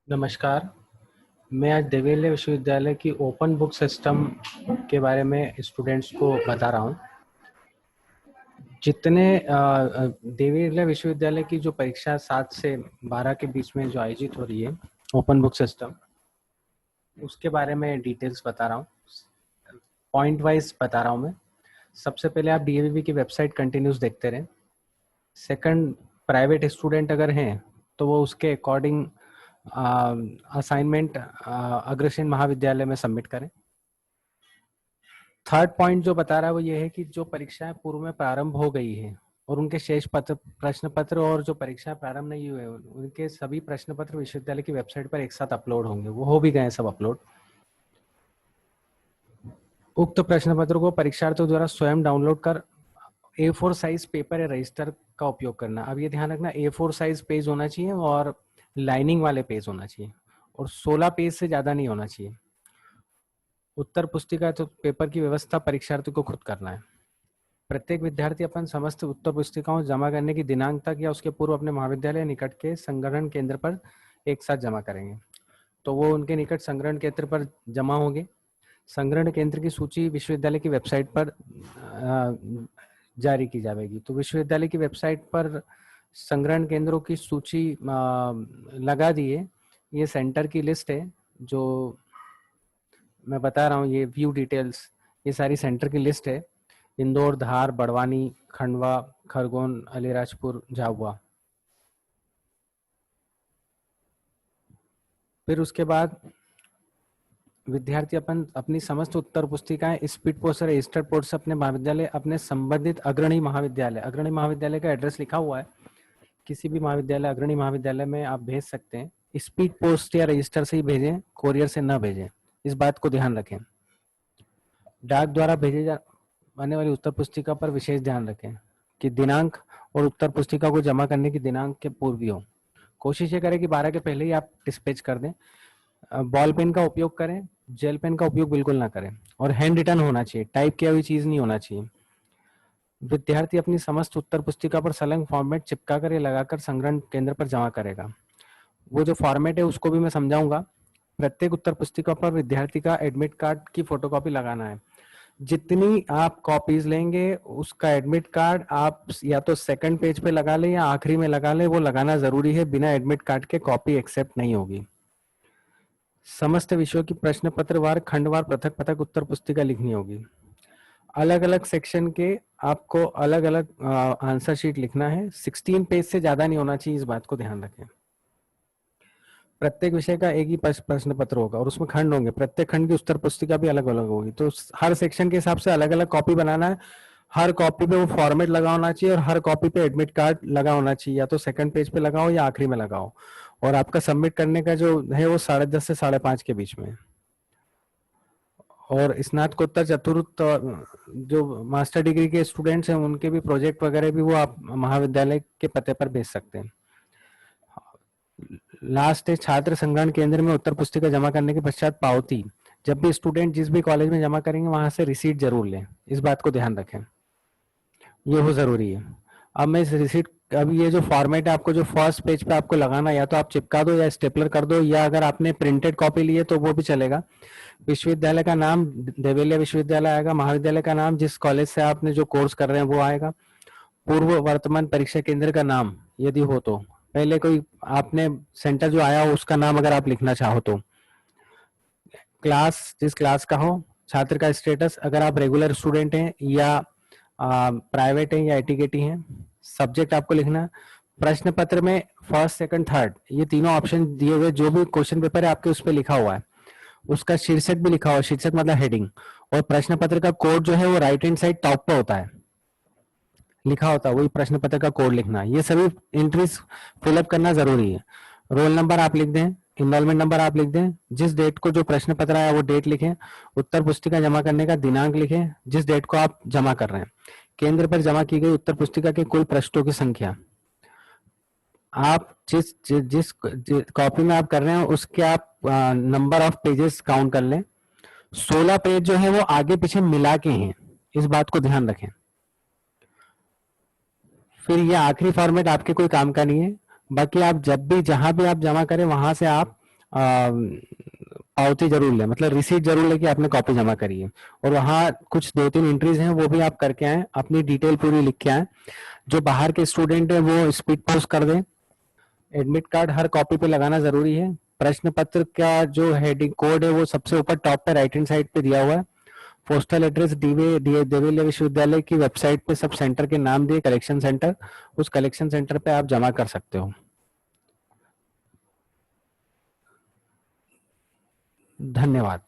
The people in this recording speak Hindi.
नमस्कार। मैं आज देवेले विश्वविद्यालय की ओपन बुक सिस्टम के बारे में स्टूडेंट्स को बता रहा हूँ। जितने देवेले विश्वविद्यालय की जो परीक्षा 7 से 12 के बीच में जो आयोजित हो रही है ओपन बुक सिस्टम, उसके बारे में डिटेल्स बता रहा हूँ, पॉइंट वाइज बता रहा हूँ मैं। सबसे पहले आप डीएवीवी की वेबसाइट कंटिन्यूस देखते रहें। सेकंड, प्राइवेट स्टूडेंट अगर हैं तो वो उसके अकॉर्डिंग असाइनमेंट अग्रसेन महाविद्यालय में सबमिट करें। थर्ड पॉइंट जो बता रहा है वो ये है कि जो परीक्षाएं पूर्व में प्रारंभ हो गई है और उनके शेष प्रश्न पत्र और जो परीक्षाएं प्रारंभ नहीं हुए उनके सभी प्रश्न पत्र विश्वविद्यालय की वेबसाइट पर एक साथ अपलोड होंगे। वो हो भी गए सब अपलोड। उक्त प्रश्न पत्र को परीक्षार्थियों द्वारा स्वयं डाउनलोड कर A4 साइज पेपर या रजिस्टर का उपयोग करना। अब ये ध्यान रखना, A4 साइज पेज होना चाहिए और लाइनिंग वाले पेज होना चाहिए और 16 पेज से ज्यादा नहीं होना चाहिए। उत्तर पुस्तिका तो पेपर की व्यवस्था परीक्षार्थी को खुद करना है। प्रत्येक विद्यार्थी अपन समस्त उत्तर पुस्तिकाओं जमा करने की दिनांक तक या उसके पूर्व अपने महाविद्यालय निकट के संग्रहण केंद्र पर एक साथ जमा करेंगे। तो वो उनके निकट संग्रहण केंद्र पर जमा होंगे। संग्रहण केंद्र की सूची विश्वविद्यालय की वेबसाइट पर जारी की जाएगी। तो विश्वविद्यालय की वेबसाइट पर संग्रहण केंद्रों की सूची लगा दी है। ये सेंटर की लिस्ट है जो मैं बता रहा हूँ। ये व्यू डिटेल्स, ये सारी सेंटर की लिस्ट है। इंदौर, धार, बड़वानी, खंडवा, खरगोन, अलीराजपुर, झाबुआ। फिर उसके बाद विद्यार्थी अपनी समस्त उत्तर पुस्तिकाएं स्पीड पोस्ट से रजिस्टर्ड पोस्ट से अपने महाविद्यालय, अपने संबंधित अग्रणी महाविद्यालय का एड्रेस लिखा हुआ है। किसी भी महाविद्यालय, अग्रणी महाविद्यालय में आप भेज सकते हैं। स्पीड पोस्ट या रजिस्टर से ही भेजें, कोरियर से न भेजें, इस बात को ध्यान रखें। डाक द्वारा भेजे जाने वाली उत्तर पुस्तिका पर विशेष ध्यान रखें कि दिनांक और उत्तर पुस्तिका को जमा करने की दिनांक के पूर्व ही हो। कोशिश ये करें कि 12 के पहले ही आप डिस्पैच कर दें। बॉल पेन का उपयोग करें, जेल पेन का उपयोग बिल्कुल ना करें और हैंड रिटन होना चाहिए, टाइप किया हुई चीज नहीं होना चाहिए। विद्यार्थी अपनी समस्त उत्तर पुस्तिका पर संलग्न फॉर्मेट चिपका कर या लगाकर संग्रहण केंद्र पर जमा करेगा। वो जो फॉर्मेट है उसको भी मैं समझाऊंगा। प्रत्येक उत्तर पुस्तिका पर विद्यार्थी का एडमिट कार्ड की फोटोकॉपी लगाना है। जितनी आप कॉपीज लेंगे उसका एडमिट कार्ड आप या तो सेकंड पेज पे लगा लें या आखिरी में लगा लें, वो लगाना जरूरी है। बिना एडमिट कार्ड के कॉपी एक्सेप्ट नहीं होगी। समस्त विषयों की प्रश्न पत्र वार, खंडवार, पृथक पृथक उत्तर पुस्तिका लिखनी होगी। अलग अलग सेक्शन के आपको अलग अलग आंसर शीट लिखना है। 16 पेज से ज्यादा नहीं होना चाहिए, इस बात को ध्यान रखें। प्रत्येक विषय का एक ही प्रश्न पत्र होगा और उसमें खंड होंगे। प्रत्येक खंड की उत्तर पुस्तिका भी अलग अलग होगी, तो हर सेक्शन के हिसाब से अलग अलग कॉपी बनाना है। हर कॉपी पे वो फॉर्मेट लगा होना चाहिए और हर कॉपी पे एडमिट कार्ड लगा होना चाहिए, या तो सेकंड पेज पे लगाओ या आखिरी में लगाओ। और आपका सबमिट करने का जो है वो 10:30 से 5:30 के बीच में। और स्नातकोत्तर चतुर्थ जो मास्टर डिग्री के स्टूडेंट्स हैं उनके भी प्रोजेक्ट वगैरह भी वो आप महाविद्यालय के पते पर भेज सकते हैं। लास्ट है छात्र संग्रहण केंद्र में उत्तर पुस्तिका जमा करने के पश्चात पावती। जब भी स्टूडेंट जिस भी कॉलेज में जमा करेंगे वहां से रिसीट जरूर लें, इस बात को ध्यान रखें, ये हो जरूरी है। अब मैं इस रिसीट, अभी ये जो फॉर्मेट है आपको जो फर्स्ट पेज पे आपको लगाना, या तो आप चिपका दो या स्टेपलर कर दो, या अगर आपने प्रिंटेड कॉपी ली है तो वो भी चलेगा। विश्वविद्यालय का नाम देवेलिया विश्वविद्यालय आएगा, महाविद्यालय का नाम, जिस कॉलेज से आपने जो कोर्स कर रहे हैं वो आएगा, पूर्व वर्तमान परीक्षा केंद्र का नाम यदि हो तो, पहले कोई आपने सेंटर जो आया हो उसका नाम अगर आप लिखना चाहो तो, क्लास जिस क्लास का हो, छात्र का स्टेटस अगर आप रेगुलर स्टूडेंट हैं या प्राइवेट हैं या एटीकेटी हैं, सब्जेक्ट आपको लिखना। प्रश्न पत्र में फर्स्ट, सेकंड, थर्ड ये तीनों ऑप्शन दिए हुए, जो भी क्वेश्चन पेपर है आपके उस पर लिखा हुआ है उसका शीर्षक भी लिखा हुआ है, शीर्षक मतलब हेडिंग। और प्रश्न पत्र का कोड जो है वो राइट हैंड साइड टॉप पे होता है, लिखा होता है, वही प्रश्न पत्र का कोड लिखना है। ये सभी एंट्रीज फिलअप करना जरूरी है। रोल नंबर आप लिख दें, इनरोलमेंट नंबर आप लिख दें, जिस डेट को जो प्रश्न पत्र आया वो डेट लिखें, उत्तर पुस्तिका जमा करने का दिनांक लिखें जिस डेट को आप जमा कर रहे हैं, केंद्र पर जमा की गई उत्तर पुस्तिका के कुल पृष्ठों की संख्या। आप जिस जिस कॉपी में आप कर रहे हैं उसके आप नंबर ऑफ पेजेस काउंट कर लें। 16 पेज जो है वो आगे पीछे मिला के हैं, इस बात को ध्यान रखें। फिर ये आखिरी फॉर्मेट आपके कोई काम का नहीं है। बाकी आप जब भी जहां भी आप जमा करें वहां से आप पावती जरूर लें, मतलब रिसीट जरूर लें कि आपने कॉपी जमा करी है। और वहाँ कुछ 2-3 एंट्रीज हैं वो भी आप करके आए, अपनी डिटेल पूरी लिख के आए। जो बाहर के स्टूडेंट है वो स्पीड पोस्ट कर दें। एडमिट कार्ड हर कॉपी पे लगाना जरूरी है। प्रश्न पत्र का जो हेडिंग कोड है वो सबसे ऊपर टॉप पे राइट हैंड साइड पे दिया हुआ है। पोस्टल एड्रेस देवेलिया विश्वविद्यालय की वेबसाइट पे सब सेंटर के नाम दिए, कलेक्शन सेंटर, उस कलेक्शन सेंटर पे आप जमा कर सकते हो। धन्यवाद।